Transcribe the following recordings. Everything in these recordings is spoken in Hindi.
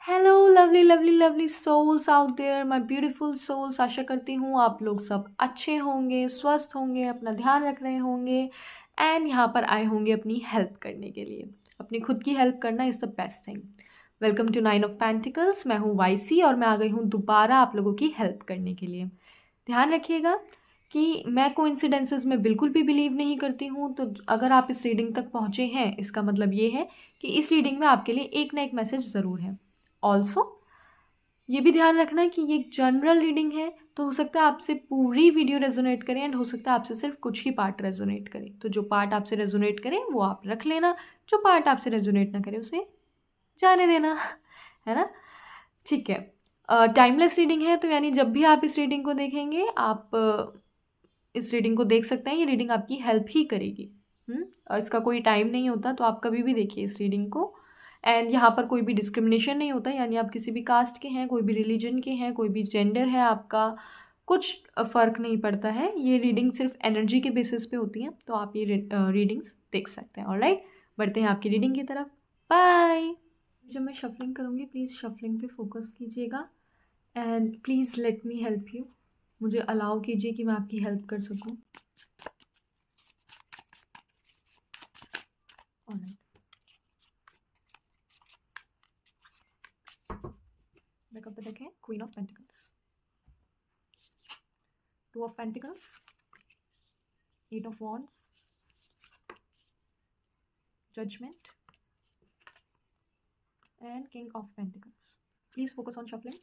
Hello lovely lovely lovely souls out there, my beautiful souls. आशा करती हूँ आप लोग सब अच्छे होंगे, स्वस्थ होंगे, अपना ध्यान रख रहे होंगे एंड यहाँ पर आए होंगे अपनी हेल्प करने के लिए। अपनी खुद की हेल्प करना is the best thing. Welcome to 9 of पेंटिकल्स। मैं हूँ वाइसी और मैं आ गई हूँ दोबारा आप लोगों की हेल्प करने के लिए। ध्यान रखिएगा कि मैं कोइंसिडेंसेस में बिल्कुल भी बिलीव नहीं करती हूँ। तो अगर आप इस रीडिंग तक पहुँचे हैं, इसका मतलब ये है कि इस रीडिंग में आपके लिए एक ना एक मैसेज ज़रूर है। ऑल्सो ये भी ध्यान रखना कि ये एक जनरल रीडिंग है, तो हो सकता है आपसे पूरी वीडियो रेजोनेट करे एंड हो सकता है आपसे सिर्फ कुछ ही पार्ट रेजोनेट करे। तो जो पार्ट आपसे रेजोनेट करे वो आप रख लेना, जो पार्ट आपसे रेजोनेट ना करे उसे जाने देना, है ना। ठीक है। टाइमलेस रीडिंग है, तो यानी जब भी आप इस रीडिंग को देखेंगे आप इस रीडिंग को देख सकते हैं। ये रीडिंग आपकी हेल्प ही करेगी। और इसका कोई टाइम नहीं होता, तो आप कभी भी देखिए इस रीडिंग को। एंड यहाँ पर कोई भी डिस्क्रिमिनेशन नहीं होता, यानी आप किसी भी कास्ट के हैं, कोई भी रिलीजन के हैं, कोई भी जेंडर है आपका, कुछ फ़र्क नहीं पड़ता है। ये रीडिंग सिर्फ एनर्जी के बेसिस पे होती हैं, तो आप ये रीडिंग्स देख सकते हैं। ऑलराइट, बढ़ते हैं आपकी रीडिंग की तरफ। बाय। जब मैं शफलिंग करूँगी प्लीज़ शफलिंग पे फोकस कीजिएगा and please let me help you. मुझे अलाउ कीजिए कि मैं आपकी हेल्प कर सकूँ। Alright, back of the deck है queen of pentacles, two of pentacles, eight of wands, judgement and king of pentacles. Please focus on shuffling.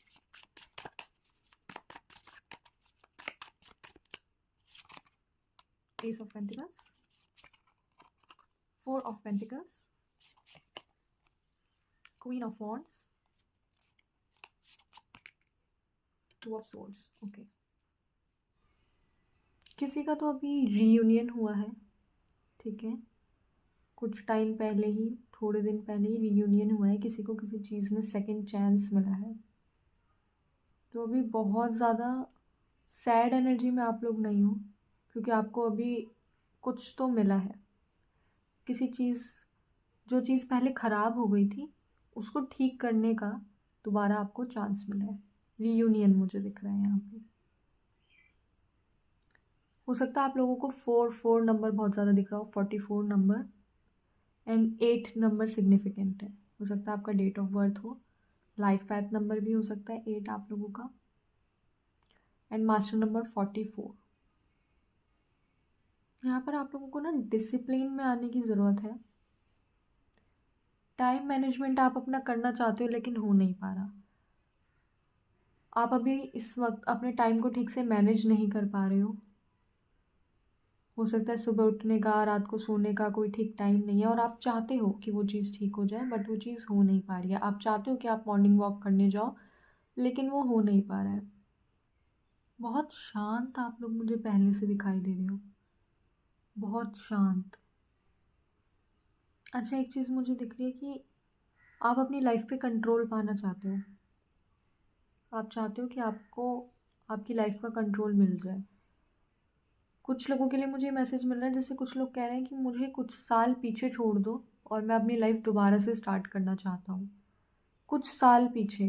Ace of pentacles, four of pentacles, queen of wands, two of swords. Okay, किसी का तो अभी रीयूनियन हुआ है, ठीक है। कुछ टाइम पहले ही, थोड़े दिन पहले ही रीयूनियन हुआ है। किसी को किसी चीज़ में सेकंड चांस मिला है। तो अभी बहुत ज़्यादा सैड एनर्जी में आप लोग नहीं हो, क्योंकि आपको अभी कुछ तो मिला है। किसी चीज़, जो चीज़ पहले ख़राब हो गई थी उसको ठीक करने का दोबारा आपको चांस मिला है। रीयूनियन मुझे दिख रहा है यहाँ पे। हो सकता है आप लोगों को 4 नंबर बहुत ज़्यादा दिख रहा हो, 44 नंबर एंड 8 नंबर सिग्निफिकेंट है। हो सकता है आपका डेट ऑफ बर्थ हो, लाइफ पैथ नंबर भी हो सकता है 8 आप लोगों का, एंड मास्टर नंबर 44। यहाँ पर आप लोगों को ना डिसिप्लिन में आने की ज़रूरत है। टाइम मैनेजमेंट आप अपना करना चाहते हो लेकिन हो नहीं पा रहा। आप अभी इस वक्त अपने टाइम को ठीक से मैनेज नहीं कर पा रहे हो सकता है सुबह उठने का, रात को सोने का कोई ठीक टाइम नहीं है, और आप चाहते हो कि वो चीज़ ठीक हो जाए बट वो चीज़ हो नहीं पा रही है। आप चाहते हो कि आप मॉर्निंग वॉक करने जाओ लेकिन वो हो नहीं पा रहा है। बहुत शांत आप लोग मुझे पहले से दिखाई दे रहे हो, बहुत शांत। अच्छा, एक चीज़ मुझे दिख रही है कि आप अपनी लाइफ पे कंट्रोल पाना चाहते हो। आप चाहते हो कि आपको आपकी लाइफ का कंट्रोल मिल जाए। कुछ लोगों के लिए मुझे मैसेज मिल रहा है, जैसे कुछ लोग कह रहे हैं कि मुझे कुछ साल पीछे छोड़ दो और मैं अपनी लाइफ दोबारा से स्टार्ट करना चाहता हूँ। कुछ साल पीछे,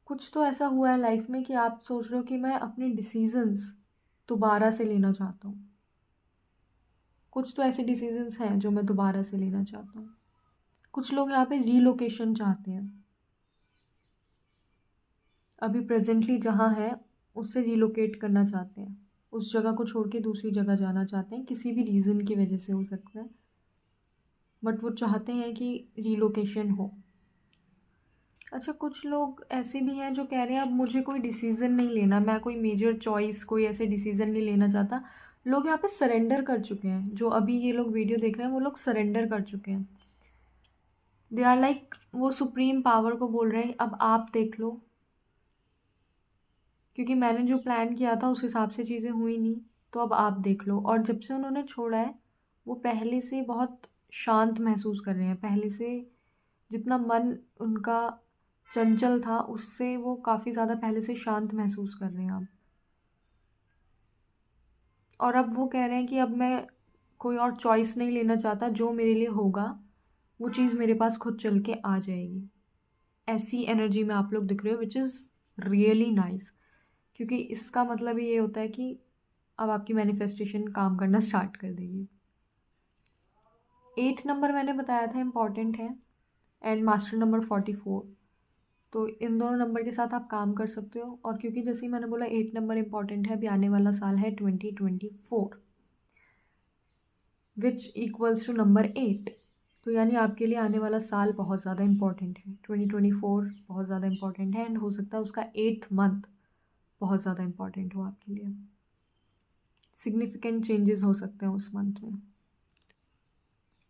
कुछ तो ऐसा हुआ है लाइफ में कि आप सोच रहे हो कि मैं अपने डिसीजंस दोबारा से लेना चाहता हूँ। कुछ तो ऐसे डिसीजंस हैं जो मैं दोबारा से लेना चाहता हूँ। कुछ लोग यहाँ पे रीलोकेशन चाहते हैं, अभी प्रेजेंटली जहाँ है उससे रीलोकेट करना चाहते हैं, उस जगह को छोड़ के दूसरी जगह जाना चाहते हैं, किसी भी रीज़न की वजह से हो सकता है, बट वो चाहते हैं कि रीलोकेशन हो। अच्छा, कुछ लोग ऐसे भी हैं जो कह रहे हैं अब मुझे कोई डिसीज़न नहीं लेना, मैं कोई मेजर चॉइस, कोई ऐसे डिसीज़न नहीं लेना चाहता। लोग यहाँ पे सरेंडर कर चुके हैं, जो अभी ये लोग वीडियो देख रहे हैं वो लोग सरेंडर कर चुके हैं। दे आर लाइक, वो सुप्रीम पावर को बोल रहे हैं अब आप देख लो, क्योंकि मैंने जो प्लान किया था उस हिसाब से चीज़ें हुई नहीं, तो अब आप देख लो। और जब से उन्होंने छोड़ा है वो पहले से बहुत शांत महसूस कर रहे हैं। पहले से जितना मन उनका चंचल था उससे वो काफ़ी ज़्यादा पहले से शांत महसूस कर रहे हैं अब। और अब वो कह रहे हैं कि अब मैं कोई और चॉइस नहीं लेना चाहता, जो मेरे लिए होगा वो चीज़ मेरे पास खुद चल के आ जाएगी। ऐसी एनर्जी में आप लोग दिख रहे हो विच इज़ रियली नाइस, क्योंकि इसका मतलब ये होता है कि अब आपकी मैनिफेस्टेशन काम करना स्टार्ट कर देगी। 8 नंबर मैंने बताया था इम्पॉर्टेंट है, एंड मास्टर नंबर 44, तो इन दोनों नंबर के साथ आप काम कर सकते हो। और क्योंकि जैसे ही मैंने बोला 8 नंबर इम्पॉर्टेंट है, अभी आने वाला साल है 2024 विच इक्वल्स टू नंबर 8, तो यानी आपके लिए आने वाला साल बहुत ज़्यादा इम्पॉर्टेंट है। 2024 बहुत ज़्यादा इम्पॉर्टेंट है, एंड हो सकता है उसका 8th मंथ बहुत ज़्यादा इम्पॉर्टेंट हो आपके लिए। सिग्निफिकेंट चेंजेस हो सकते हैं उस मंथ में।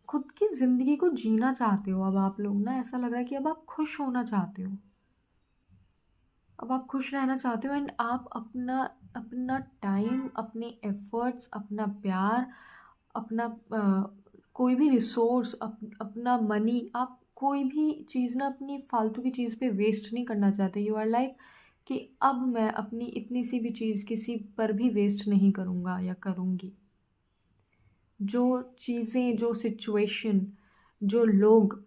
खुद की ज़िंदगी को जीना चाहते हो अब आप लोग ना, ऐसा लग रहा है कि अब आप खुश होना चाहते हो, अब आप खुश रहना चाहते हो, एंड आप अपना अपना टाइम, अपने एफर्ट्स, अपना प्यार, अपना कोई भी रिसोर्स, अपना मनी, आप कोई भी चीज़ ना अपनी फालतू की चीज़ पे वेस्ट नहीं करना चाहते। यू आर लाइक कि अब मैं अपनी इतनी सी भी चीज़ किसी पर भी वेस्ट नहीं करूँगा या करूँगी। जो चीज़ें, जो सिचुएशन, जो लोग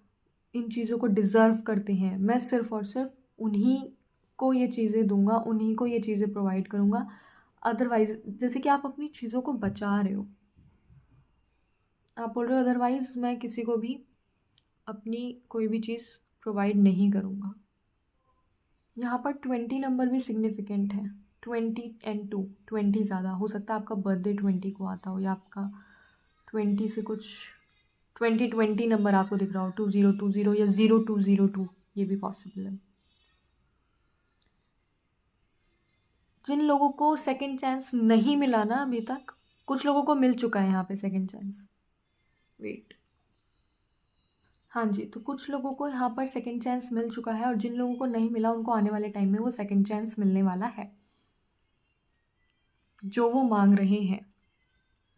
इन चीज़ों को डिज़र्व करते हैं, मैं सिर्फ़ और सिर्फ उन्हीं को ये चीज़ें दूँगा, उन्हीं को ये चीज़ें प्रोवाइड करूँगा। अदरवाइज़ जैसे कि आप अपनी चीज़ों को बचा रहे हो, आप बोल रहे हो अदरवाइज़ मैं किसी को भी अपनी कोई भी चीज़ प्रोवाइड नहीं करूँगा। यहाँ पर 20 नंबर भी सिग्निफिकेंट है। 20 एंड 2, 20 ज़्यादा हो सकता है, आपका बर्थडे 20 को आता हो, या आपका 20 से कुछ 2020 नंबर आपको दिख रहा हो, 2020 या 0202, ये भी पॉसिबल है। जिन लोगों को सेकंड चांस नहीं मिला ना अभी तक, कुछ लोगों को मिल चुका है यहाँ पे सेकंड चांस। वेट, हाँ जी, तो कुछ लोगों को यहाँ पर सेकंड चांस मिल चुका है, और जिन लोगों को नहीं मिला उनको आने वाले टाइम में वो सेकंड चांस मिलने वाला है, जो वो मांग रहे हैं।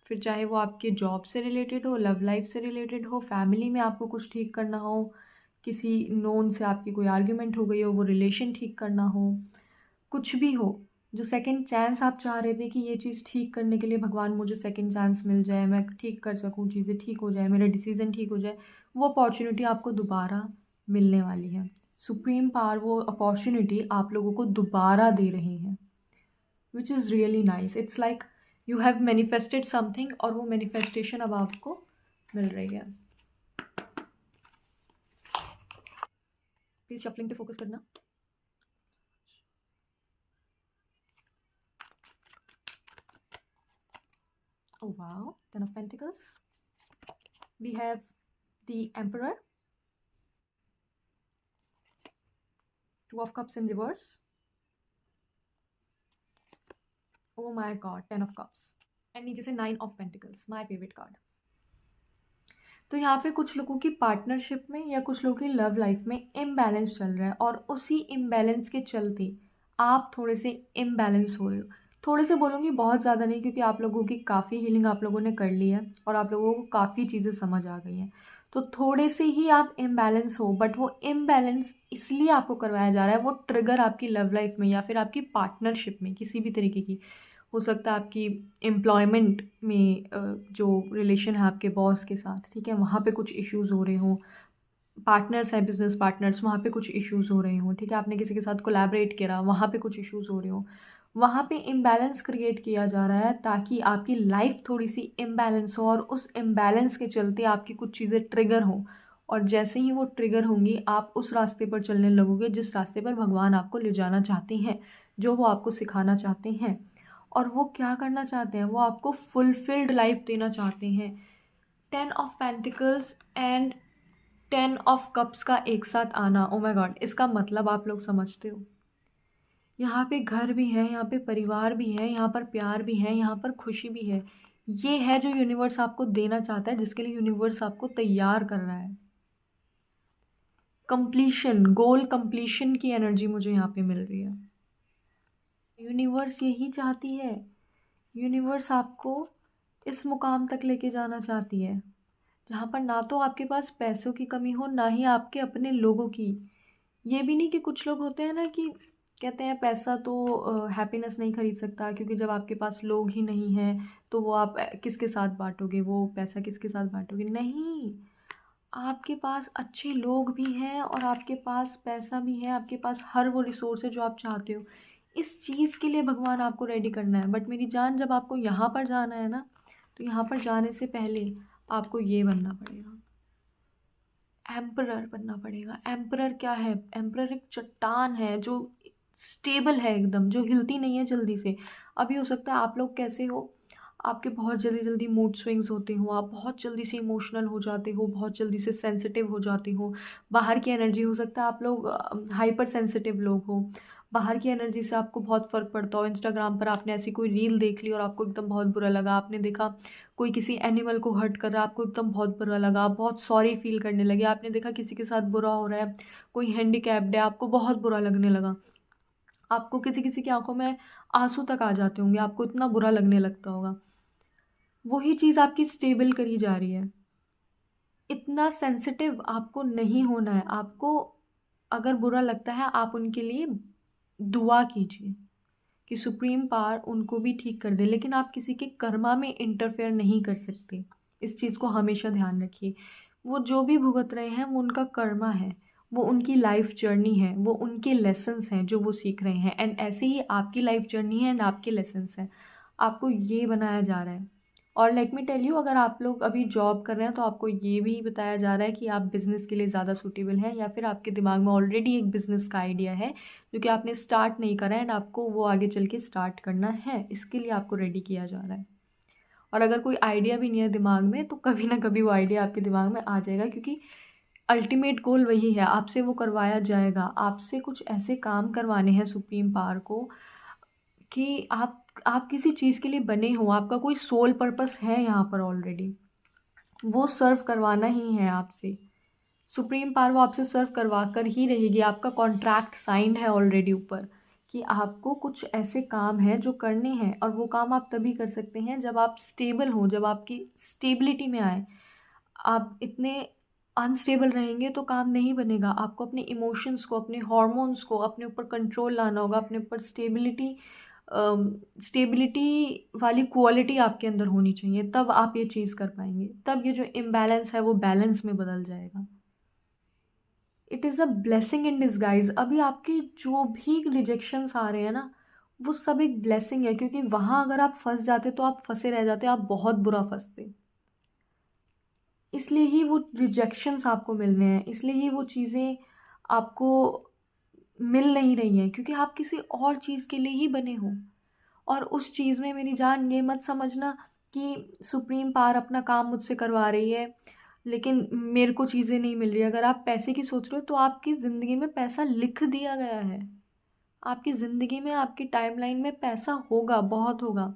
फिर चाहे वो आपके जॉब से रिलेटेड हो, लव लाइफ से रिलेटेड हो, फैमिली में आपको कुछ ठीक करना हो, किसी नोन से आपकी कोई आर्ग्यूमेंट हो गई हो, वो रिलेशन ठीक करना हो, कुछ भी हो, जो सेकंड चांस आप चाह रहे थे कि ये चीज़ ठीक करने के लिए भगवान मुझे सेकंड चांस मिल जाए, मैं ठीक कर सकूँ, चीज़ें ठीक हो जाए, मेरा डिसीज़न ठीक हो जाए, वो अपॉर्चुनिटी आपको दोबारा मिलने वाली है। सुप्रीम पावर वो अपॉर्चुनिटी आप लोगों को दोबारा दे रहे हैं, which is really nice. It's like you have manifested something, और वो मैनिफेस्टेशन अब आपको मिल रही है। प्लीज़ शफलिंग पे फोकस करना। Oh wow, 10 of Pentacles. We have the Emperor, 2 of Cups in reverse. Oh my god, 10 of Cups. And नीचे से 9 of Pentacles, my favorite card. तो यहाँ पे कुछ लोगों की पार्टनरशिप में या कुछ लोगों की लव लाइफ में इम्बैलेंस चल रहा है, और उसी इम्बैलेंस के चलते आप थोड़े से इम्बैलेंस हो रहे हो। थोड़े से बोलूँगी, बहुत ज़्यादा नहीं, क्योंकि आप लोगों की काफ़ी हीलिंग आप लोगों ने कर ली है, और आप लोगों को काफ़ी चीज़ें समझ आ गई हैं। तो थोड़े से ही आप इम्बैलेंस हो, बट वो इम्बैलेंस इसलिए आपको करवाया जा रहा है, वो ट्रिगर आपकी लव लाइफ में या फिर आपकी पार्टनरशिप में किसी भी तरीके की हो सकता है, आपकी एम्प्लॉयमेंट में जो रिलेशन है आपके बॉस के साथ, ठीक है, वहाँ पे कुछ इश्यूज़ हो रहे हों, पार्टनर्स हैं, बिजनेस पार्टनर्स, वहाँ पे कुछ इश्यूज़ हो रहे हों, ठीक है, आपने किसी के साथ कोलैबोरेट करा, वहाँ पे कुछ इश्यूज़ हो रहे हों, वहाँ पे इम्बैलेंस क्रिएट किया जा रहा है ताकि आपकी लाइफ थोड़ी सी इम्बैलेंस हो, और उस इम्बैलेंस के चलते आपकी कुछ चीज़ें ट्रिगर हों, और जैसे ही वो ट्रिगर होंगी आप उस रास्ते पर चलने लगोगे जिस रास्ते पर भगवान आपको ले जाना चाहते हैं, जो वो आपको सिखाना चाहते हैं। और वो क्या करना चाहते हैं, वो आपको फुलफिल्ड लाइफ देना चाहते हैं। 10 of pentacles and 10 of cups का एक साथ आना, ओ माय गॉड, इसका मतलब आप लोग समझते हो। यहाँ पे घर भी है, यहाँ पे परिवार भी है, यहाँ पर प्यार भी है, यहाँ पर खुशी भी है। ये है जो यूनिवर्स आपको देना चाहता है, जिसके लिए यूनिवर्स आपको तैयार कर रहा है। कंप्लीशन, गोल कंप्लीशन की एनर्जी मुझे यहाँ पे मिल रही है। यूनिवर्स यही चाहती है, यूनिवर्स आपको इस मुकाम तक लेके जाना चाहती है जहाँ पर ना तो आपके पास पैसों की कमी हो, ना ही आपके अपने लोगों की। ये भी नहीं कि कुछ लोग होते हैं ना कि कहते हैं पैसा तो हैप्पीनेस नहीं खरीद सकता, क्योंकि जब आपके पास लोग ही नहीं हैं तो वो आप किसके साथ बांटोगे, वो पैसा किसके साथ बांटोगे। नहीं, आपके पास अच्छे लोग भी हैं और आपके पास पैसा भी है, आपके पास हर वो रिसोर्स है जो आप चाहते हो। इस चीज़ के लिए भगवान आपको रेडी करना है। बट मेरी जान, जब आपको यहाँ पर जाना है ना, तो यहाँ पर जाने से पहले आपको ये बनना पड़ेगा, एम्परर बनना पड़ेगा। एम्परर क्या है? एम्परर एक चट्टान है जो स्टेबल है एकदम, जो हिलती नहीं है जल्दी से। अभी हो सकता है आप लोग कैसे हो, आपके बहुत जल्दी जल्दी मूड स्विंग्स होते हो, आप बहुत जल्दी से इमोशनल हो जाते हो, बहुत जल्दी से सेंसिटिव हो जाते हो। बाहर की एनर्जी, हो सकता है आप लोग हाइपर सेंसिटिव लोग हो। बाहर की एनर्जी से आपको बहुत फ़र्क पड़ता हो। इंस्टाग्राम पर आपने ऐसी कोई रील देख ली और आपको एकदम बहुत बुरा लगा, आपने देखा कोई किसी एनिमल को हर्ट कर रहा है, आपको एकदम बहुत बुरा लगा, आप बहुत सॉरी फील करने लगे। आपने देखा किसी के साथ बुरा हो रहा है, कोई हैंडीकैप्ड है, आपको बहुत बुरा लगने लगा। आपको किसी किसी की आंखों में आंसू तक आ जाते होंगे, आपको इतना बुरा लगने लगता होगा। वही चीज़ आपकी स्टेबल करी जा रही है। इतना सेंसिटिव आपको नहीं होना है। आपको अगर बुरा लगता है, आप उनके लिए दुआ कीजिए कि सुप्रीम पावर उनको भी ठीक कर दे, लेकिन आप किसी के कर्मा में इंटरफेयर नहीं कर सकते। इस चीज़ को हमेशा ध्यान रखिए। वो जो भी भुगत रहे हैं वो उनका कर्मा है, वो उनकी लाइफ जर्नी है, वो उनके लेसन्स हैं जो वो सीख रहे हैं। एंड ऐसे ही आपकी लाइफ जर्नी है एंड आपके लेसन्स हैं। आपको ये बनाया जा रहा है। और लेट मी टेल यू, अगर आप लोग अभी जॉब कर रहे हैं तो आपको ये भी बताया जा रहा है कि आप बिज़नेस के लिए ज़्यादा सूटेबल हैं, या फिर आपके दिमाग में ऑलरेडी एक बिज़नेस का आइडिया है जो कि आपने स्टार्ट नहीं करा है एंड आपको वो आगे चल के स्टार्ट करना है। इसके लिए आपको रेडी किया जा रहा है। और अगर कोई आइडिया भी नहीं है दिमाग में, तो कभी ना कभी वो आइडिया आपके दिमाग में आ जाएगा, क्योंकि अल्टीमेट गोल वही है, आपसे वो करवाया जाएगा। आपसे कुछ ऐसे काम करवाने हैं सुप्रीम पावर को कि आप किसी चीज़ के लिए बने हो, आपका कोई सोल पर्पस है यहाँ पर ऑलरेडी, वो सर्व करवाना ही है आपसे। सुप्रीम पावर वो आपसे सर्व करवा कर ही रहेगी। आपका कॉन्ट्रैक्ट साइंड है ऑलरेडी ऊपर कि आपको कुछ ऐसे काम हैं जो करने हैं, और वो काम आप तभी कर सकते हैं जब आप स्टेबल हो, जब आपकी स्टेबिलिटी में आए। आप इतने अनस्टेबल रहेंगे तो काम नहीं बनेगा। आपको अपने इमोशंस को, अपने हॉर्मोन्स को अपने ऊपर कंट्रोल लाना होगा, अपने ऊपर स्टेबिलिटी वाली क्वालिटी आपके अंदर होनी चाहिए, तब आप ये चीज़ कर पाएंगे। तब ये जो इम्बैलेंस है वो बैलेंस में बदल जाएगा। It is a blessing in disguise. अभी आपके जो भी रिजेक्शंस आ रहे हैं ना, वो सब एक ब्लेसिंग है, क्योंकि वहाँ अगर आप फंस जाते तो आप फंसे रह जाते, आप बहुत बुरा फंसते। इसलिए ही वो रिजेक्शंस आपको मिल रहे हैं, इसलिए ही वो चीज़ें आपको मिल नहीं रही हैं, क्योंकि आप किसी और चीज़ के लिए ही बने हो। और उस चीज़ में मेरी जान, ये मत समझना कि सुप्रीम पावर अपना काम मुझसे करवा रही है लेकिन मेरे को चीज़ें नहीं मिल रही। अगर आप पैसे की सोच रहे हो तो आपकी ज़िंदगी में पैसा लिख दिया गया है। आपकी ज़िंदगी में, आपकी टाइमलाइन में पैसा होगा, बहुत होगा।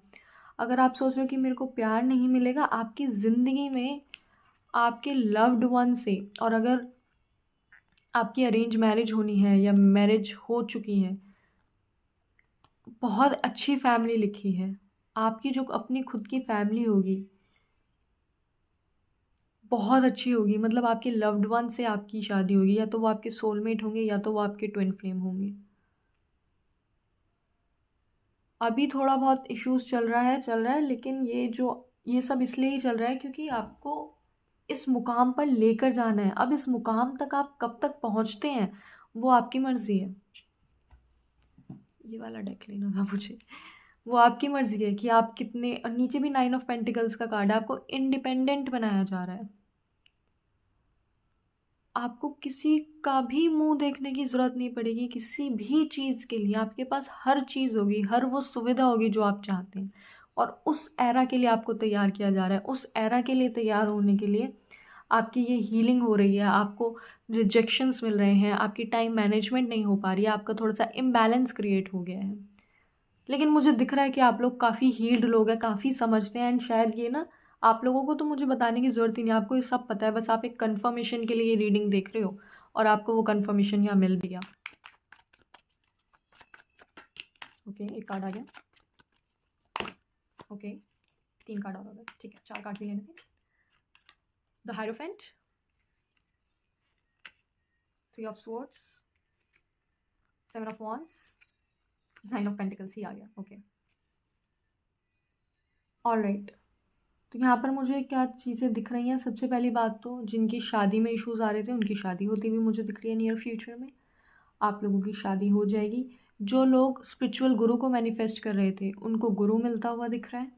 अगर आप सोच रहे हो कि मेरे को प्यार नहीं मिलेगा, आपकी ज़िंदगी में आपके लव्ड वन से, और अगर आपकी अरेंज मैरिज होनी है या मैरिज हो चुकी है, बहुत अच्छी फैमिली लिखी है। आपकी जो अपनी खुद की फैमिली होगी बहुत अच्छी होगी। मतलब आपके लव्ड वन से आपकी शादी होगी, या तो वो आपके सोलमेट होंगे या तो वो आपके ट्विन फ्लेम होंगे। अभी थोड़ा बहुत इश्यूज चल रहा है, लेकिन ये सब इसलिए ही चल रहा है क्योंकि आपको इस मुकाम पर लेकर जाना है। अब इस मुकाम तक आप कब तक पहुंचते हैं वो आपकी मर्ज़ी है। ये वाला डेक लेना था मुझे। वो आपकी मर्ज़ी है कि आप कितने, और नीचे भी 9 ऑफ पेंटिकल्स का कार्ड है। आपको इंडिपेंडेंट बनाया जा रहा है। आपको किसी का भी मुंह देखने की ज़रूरत नहीं पड़ेगी किसी भी चीज़ के लिए। आपके पास हर चीज़ होगी, हर वो सुविधा होगी जो आप चाहते हैं। और उस एरा के लिए आपको तैयार किया जा रहा है। उस एरा के लिए तैयार होने के लिए आपकी ये हीलिंग हो रही है। आपको रिजेक्शंस मिल रहे हैं, आपकी टाइम मैनेजमेंट नहीं हो पा रही है, आपका थोड़ा सा इम्बैलेंस क्रिएट हो गया है। लेकिन मुझे दिख रहा है कि आप लोग काफ़ी हील्ड लोग हैं, काफ़ी समझते हैं। एंड शायद ये ना, आप लोगों को तो मुझे बताने की ज़रूरत ही नहीं, आपको ये सब पता है। बस आप एक कंफर्मेशन के लिए ये रीडिंग देख रहे हो और आपको वो कंफर्मेशन यहाँ मिल भी गया। ओके, एक कार्ड आ गया। ओके, 3 कार्ड और आ गए। ठीक है, 4 कार्ड ही लेने थे। The hierophant, 3 of swords, 7 of wands, 9 of pentacles ही आ गया। Okay, alright. तो यहाँ पर मुझे क्या चीज़ें दिख रही हैं, सबसे पहली बात तो जिनकी शादी में इश्यूज़ आ रहे थे उनकी शादी होती हुई मुझे दिख रही है नियर फ्यूचर में। आप लोगों की शादी हो जाएगी। जो लोग स्पिरिचुअल गुरु को मैनिफेस्ट कर रहे थे उनको गुरु मिलता हुआ दिख रहा है।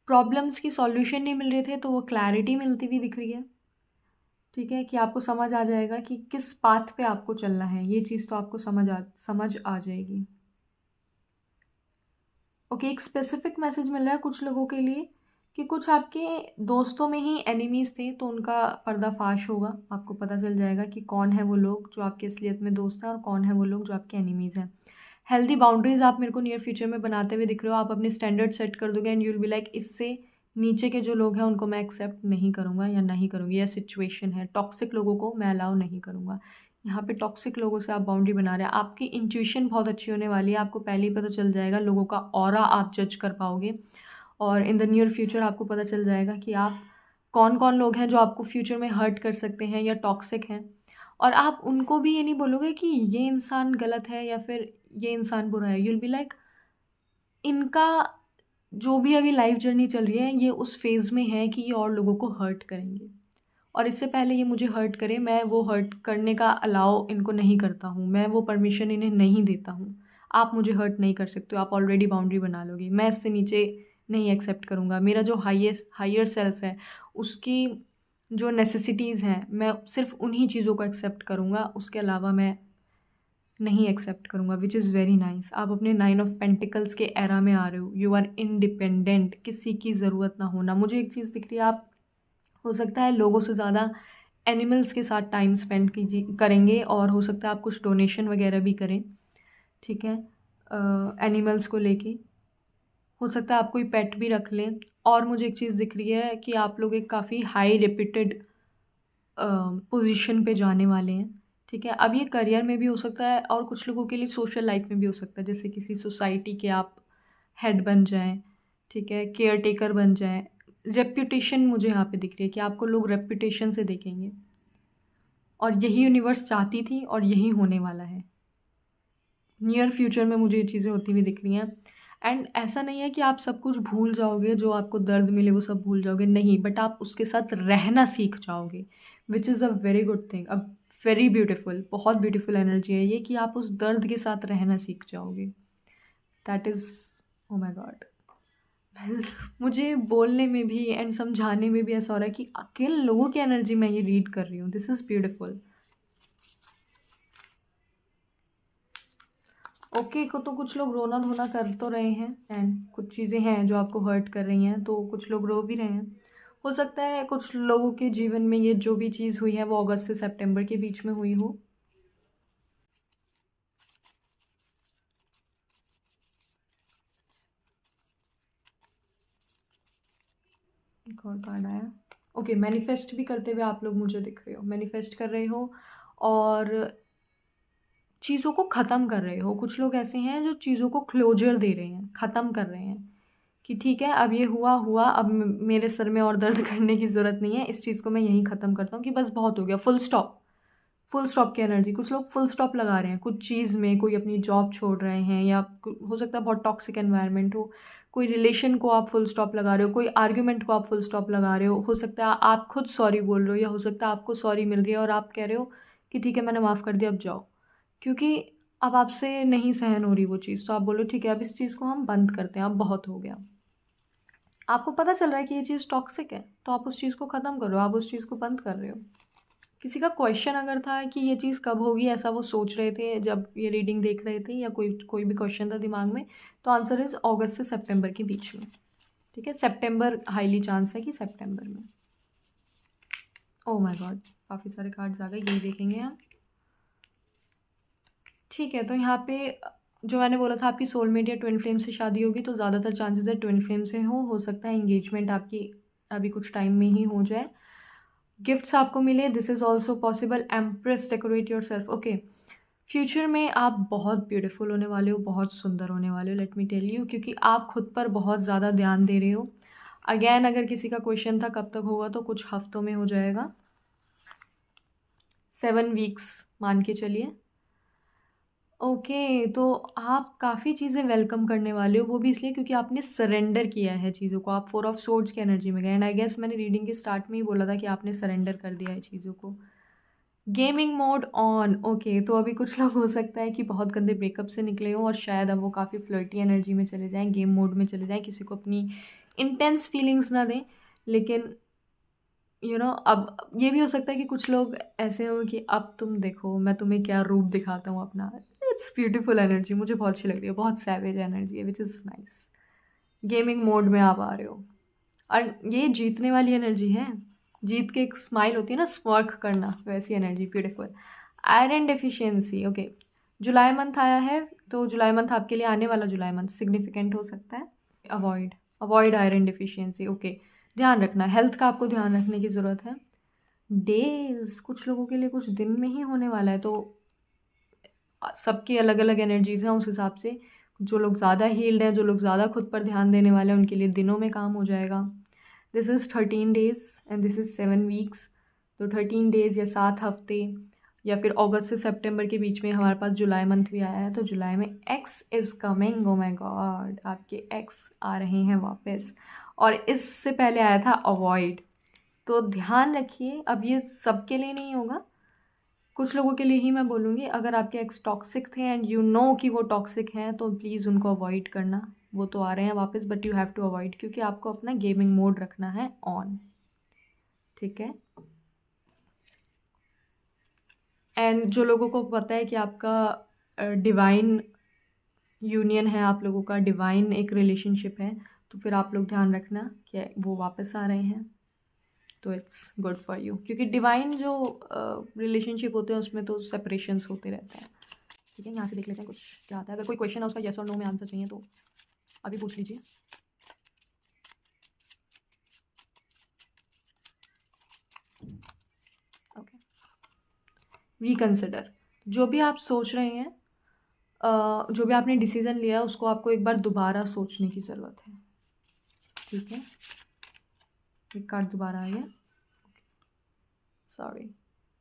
प्रॉब्लम्स की सॉल्यूशन नहीं मिल रहे थे तो वो क्लैरिटी मिलती हुई दिख रही है। ठीक है, कि आपको समझ आ जाएगा कि किस पाथ पे आपको चलना है, ये चीज़ तो आपको समझ आ जाएगी। ओके, एक स्पेसिफिक मैसेज मिल रहा है कुछ लोगों के लिए कि कुछ आपके दोस्तों में ही एनिमीज़ थे तो उनका पर्दाफाश होगा। आपको पता चल जाएगा कि कौन है वो लोग जो आपके असलियत में दोस्त हैं और कौन है वो लोग जो आपके एनिमीज़ हैं। हेल्दी बाउंड्रीज़ आप मेरे को नियर फ्यूचर में बनाते हुए दिख रहे हो। आप अपने स्टैंडर्ड सेट कर दोगे and you will be like इससे नीचे के जो लोग हैं उनको मैं एक्सेप्ट नहीं करूँगा या नहीं करूँगी। यह सिचुएशन है, टॉक्सिक लोगों को मैं अलाउ नहीं करूँगा। यहाँ पे टॉक्सिक लोगों से आप बाउंड्री बना रहे हैं। आपकी इंट्यूशन बहुत अच्छी होने वाली है, आपको पहले ही पता चल जाएगा, लोगों का ऑरा आप जज कर पाओगे और इन द नियर फ्यूचर आपको पता चल जाएगा कि आप कौन कौन लोग हैं जो आपको फ्यूचर में हर्ट कर सकते हैं या टॉक्सिक हैं। और आप उनको भी ये नहीं बोलोगे कि ये इंसान गलत है या फिर ये इंसान बुरा है। यूल बी लाइक इनका जो भी अभी लाइफ जर्नी चल रही है ये उस फेज़ में है कि ये और लोगों को हर्ट करेंगे और इससे पहले ये मुझे हर्ट करे, मैं वो हर्ट करने का अलाउ इनको नहीं करता हूँ, मैं वो परमिशन इन्हें नहीं देता हूँ। आप मुझे हर्ट नहीं कर सकते हो, आप ऑलरेडी बाउंड्री बना लोगे। मैं इससे नीचे नहीं एक्सेप्ट करूँगा। मेरा जो हायर सेल्फ है उसकी जो नेसेसिटीज़ हैं मैं सिर्फ उन्हीं चीज़ों को एक्सेप्ट करूँगा, उसके अलावा मैं नहीं एक्सेप्ट करूँगा, विच इज़ वेरी नाइस। आप अपने 9 ऑफ पेंटिकल्स के एरा में आ रहे हो। यू आर इंडिपेंडेंट, किसी की ज़रूरत ना होना। मुझे एक चीज़ दिख रही है, आप हो सकता है लोगों से ज़्यादा एनिमल्स के साथ टाइम स्पेंड करेंगे और हो सकता है आप कुछ डोनेशन वगैरह भी करें। ठीक है, एनिमल्स को लेके हो सकता है आप कोई पेट भी रख लें। और मुझे एक चीज़ दिख रही है कि आप लोग एक काफ़ी हाई रेप्यूटेड पोजीशन पे जाने वाले हैं। ठीक है, अब ये करियर में भी हो सकता है और कुछ लोगों के लिए सोशल लाइफ में भी हो सकता है, जैसे किसी सोसाइटी के आप हेड बन जाएं। ठीक है, केयर टेकर बन जाएं। रेप्यूटेशन मुझे यहाँ पे दिख रही है कि आपको लोग रेप्यूटेशन से देखेंगे और यही यूनिवर्स चाहती थी और यही होने वाला है। नियर फ्यूचर में मुझे ये चीज़ें होती हुई दिख रही हैं। एंड ऐसा नहीं है कि आप सब कुछ भूल जाओगे, जो आपको दर्द मिले वो सब भूल जाओगे, नहीं, बट आप उसके साथ रहना सीख जाओगे, which is a very good thing, a very beautiful, बहुत ब्यूटीफुल एनर्जी है ये कि आप उस दर्द के साथ रहना सीख जाओगे। That is, oh my god, मुझे बोलने में भी एंड समझाने में भी ऐसा हो रहा है कि किन लोगों की एनर्जी मैं ये रीड कर रही हूँ। This is beautiful. ओके, को तो कुछ लोग रोना धोना कर तो रहे हैं एंड कुछ चीज़ें हैं जो आपको हर्ट कर रही हैं तो कुछ लोग रो भी रहे हैं। हो सकता है कुछ लोगों के जीवन में ये जो भी चीज़ हुई है वो अगस्त से सितंबर के बीच में हुई हो। एक और कार्ड आया। ओके, मैनिफेस्ट भी करते हुए आप लोग मुझे दिख रहे हो, मैनिफेस्ट कर रहे हो और चीज़ों को ख़त्म कर रहे हो। कुछ लोग ऐसे हैं जो चीज़ों को क्लोजर दे रहे हैं, ख़त्म कर रहे हैं कि ठीक है अब ये हुआ हुआ, अब मेरे सर में और दर्द करने की ज़रूरत नहीं है, इस चीज़ को मैं यहीं ख़त्म करता हूँ कि बस बहुत हो गया, फुल स्टॉप। फुल स्टॉप की एनर्जी, कुछ लोग फुल स्टॉप लगा रहे हैं कुछ चीज़ में, कोई अपनी जॉब छोड़ रहे हैं या हो सकता है बहुत टॉक्सिक एनवायरनमेंट हो, कोई रिलेशन को आप फुल स्टॉप लगा रहे हो, कोई आर्ग्यूमेंट को आप फुल स्टॉप लगा रहे हो सकता है आप खुद सॉरी बोल रहे हो या हो सकता है आपको सॉरी मिल रही है और आप कह रहे हो कि ठीक है मैंने माफ़ कर दिया, अब जाओ, क्योंकि अब आपसे नहीं सहन हो रही वो चीज़, तो आप बोलो ठीक है अब इस चीज़ को हम बंद करते हैं, अब बहुत हो गया। आपको पता चल रहा है कि ये चीज़ टॉक्सिक है तो आप उस चीज़ को ख़त्म करो, आप उस चीज़ को बंद कर रहे हो। किसी का क्वेश्चन अगर था कि ये चीज़ कब होगी, ऐसा वो सोच रहे थे जब ये रीडिंग देख रहे थे या कोई कोई भी क्वेश्चन था दिमाग में, तो आंसर इज़ अगस्त से सितंबर के बीच में। ठीक है, सितंबर हाईली चांस है कि सितंबर में। ओह माय गॉड, काफ़ी सारे कार्ड्स आ गए, यही देखेंगे हम। ठीक है, तो यहाँ पे जो मैंने बोला था आपकी सोलमेट या ट्विन फ्लेम से शादी होगी तो ज़्यादातर चांसेस है ट्विन फ्लेम से हो सकता है एंगेजमेंट आपकी अभी कुछ टाइम में ही हो जाए, गिफ्ट्स आपको मिले, this is also possible. Empress, decorate your self. Okay, future में आप बहुत ब्यूटीफुल होने वाले हो, बहुत सुंदर होने वाले हो, लेट मी टेल यू, क्योंकि आप खुद पर बहुत ज़्यादा ध्यान दे रहे हो। अगेन अगर किसी का क्वेश्चन था कब तक होगा, तो कुछ हफ्तों में हो जाएगा, 7 वीक्स मान के चलिए। ओके, तो आप काफ़ी चीज़ें वेलकम करने वाले हो, वो भी इसलिए क्योंकि आपने सरेंडर किया है चीज़ों को। आप 4 ऑफ सोर्ड्स की एनर्जी में गए एंड आई गेस मैंने रीडिंग के स्टार्ट में ही बोला था कि आपने सरेंडर कर दिया है चीज़ों को। गेमिंग मोड ऑन, ओके, तो अभी कुछ लोग हो सकता है कि बहुत गंदे ब्रेकअप से निकले हों और शायद अब वो काफ़ी फ्लर्टी एनर्जी में चले जाएँ, गेम मोड में चले जाएँ, किसी को अपनी इंटेंस फीलिंग्स ना दें। लेकिन अब ये भी हो सकता है कि कुछ लोग ऐसे हो कि अब तुम देखो मैं तुम्हें क्या रूप दिखाता हूँ अपना। इट्स ब्यूटीफुल एनर्जी, मुझे बहुत अच्छी लग रही है, बहुत सैवेज एनर्जी है which is nice. Gaming mode में आप आ रहे हो और ये जीतने वाली एनर्जी है। जीत के एक स्माइल होती है ना, स्मर्क करना, वैसी energy, beautiful. Iron deficiency, okay, जुलाई मंथ आया है, तो जुलाई मंथ आपके लिए आने वाला जुलाई मंथ सिग्निफिकेंट हो सकता है। Avoid avoid iron deficiency, okay, ध्यान रखना, हेल्थ का आपको ध्यान रखने की ज़रूरत है। डेज कुछ लोगों के लिए कुछ दिन में ही होने वाला है, तो सबकी अलग अलग एनर्जीज़ हैं, उस हिसाब से जो लोग ज़्यादा हील्ड हैं, जो लोग ज़्यादा खुद पर ध्यान देने वाले हैं, उनके लिए दिनों में काम हो जाएगा। This is 13 days and this is 7 weeks, तो 13 डेज़ या 7 हफ्ते या फिर अगस्त से सितंबर के बीच में हमारे पास जुलाई मंथ भी आया है। तो जुलाई में x is coming, oh my God, आपके एक्स आ रहे हैं वापस, और इससे पहले आया था अवॉइड। तो ध्यान रखिए, अब ये सबके लिए नहीं होगा, कुछ लोगों के लिए ही मैं बोलूँगी। अगर आपके एक्स टॉक्सिक थे एंड यू नो कि वो टॉक्सिक हैं, तो प्लीज़ उनको अवॉइड करना। वो तो आ रहे हैं वापस, but you have to avoid, क्योंकि आपको अपना गेमिंग मोड रखना है ऑन, ठीक है। एंड जो लोगों को पता है कि आपका डिवाइन यूनियन है, आप लोगों का डिवाइन एक रिलेशनशिप है, तो फिर आप लोग ध्यान रखना कि वो वापस आ रहे हैं, तो इट्स गुड फॉर यू, क्योंकि डिवाइन जो रिलेशनशिप होते हैं उसमें तो सेपरेशंस होते रहते हैं, ठीक है। यहाँ से देख लेते हैं कुछ क्या आता है। अगर कोई क्वेश्चन है उसका येस और नो में आंसर चाहिए तो अभी पूछ लीजिए। ओके, रिकंसिडर, जो भी आप सोच रहे हैं, जो भी आपने डिसीज़न लिया है, उसको आपको एक बार दोबारा सोचने की ज़रूरत है, ठीक है। एक कार्ड दोबारा आ गया, सॉरी,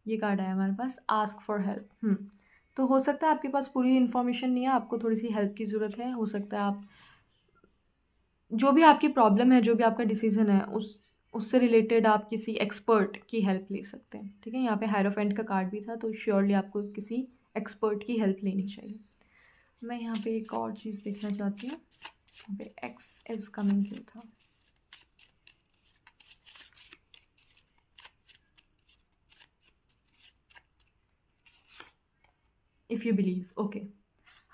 ये कार्ड आया हमारे पास, आस्क फॉर हेल्प। तो हो सकता है आपके पास पूरी इन्फॉर्मेशन नहीं है, आपको थोड़ी सी हेल्प की ज़रूरत है। हो सकता है आप जो भी आपकी प्रॉब्लम है, जो भी आपका डिसीज़न है, उससे रिलेटेड आप किसी एक्सपर्ट की हेल्प ले सकते हैं, ठीक है। यहाँ पे हायरोफेंट का कार्ड भी था, तो श्योरली आपको किसी एक्सपर्ट की हेल्प लेनी चाहिए। मैं यहाँ पे एक और चीज़ देखना चाहती हूँ, यहाँ पे एक्स इज कमिंग क्यों था। इफ़ यू बिलीव, ओके,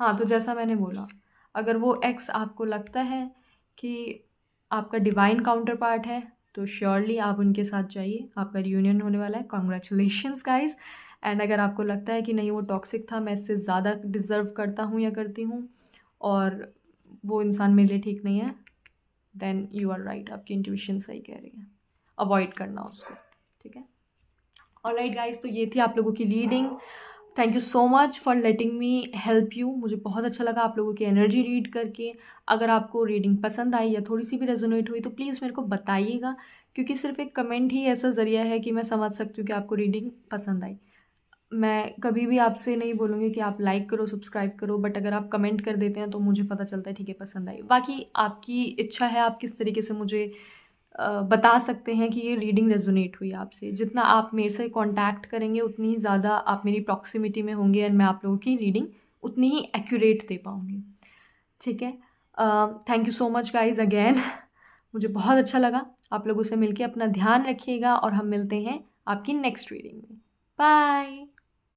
हाँ, तो जैसा मैंने बोला, अगर वो एक्स आपको लगता है कि आपका डिवाइन काउंटर पार्ट है, तो श्योरली आप उनके साथ जाइए, आपका रियूनियन होने वाला है। Congratulations guys. एंड अगर आपको लगता है कि नहीं वो टॉक्सिक था, मैं इससे ज़्यादा डिज़र्व करता हूँ या करती हूँ और वो इंसान मेरे लिए ठीक नहीं है, देन यू आर राइट, आपकी इंट्यूशन सही कह रही है, अवॉइड करना उसको, ठीक है। ऑलराइट गाइज, तो ये थी आप लोगों की reading. Thank you so much for letting me help you. मुझे बहुत अच्छा लगा आप लोगों की एनर्जी रीड करके। अगर आपको रीडिंग पसंद आई या थोड़ी सी भी रेजोनेट हुई तो प्लीज़ मेरे को बताइएगा, क्योंकि सिर्फ एक कमेंट ही ऐसा ज़रिया है कि मैं समझ सकती हूँ कि आपको रीडिंग पसंद आई। मैं कभी भी आपसे नहीं बोलूँगी कि आप लाइक करो, सब्सक्राइब करो, बट अगर आप कमेंट कर देते हैं तो मुझे पता चलता है ठीक है पसंद आई। बाकी आपकी इच्छा है, आप किस तरीके से मुझे बता सकते हैं कि ये रीडिंग रेजोनेट हुई आपसे। जितना आप मेरे से कांटेक्ट करेंगे उतनी ही ज़्यादा आप मेरी प्रॉक्सिमिटी में होंगे एंड मैं आप लोगों की रीडिंग उतनी ही एक्यूरेट दे पाऊँगी, ठीक है। Thank you so much guys again. मुझे बहुत अच्छा लगा आप लोगों से मिलके। अपना ध्यान रखिएगा और हम मिलते हैं आपकी नेक्स्ट रीडिंग में। बाय।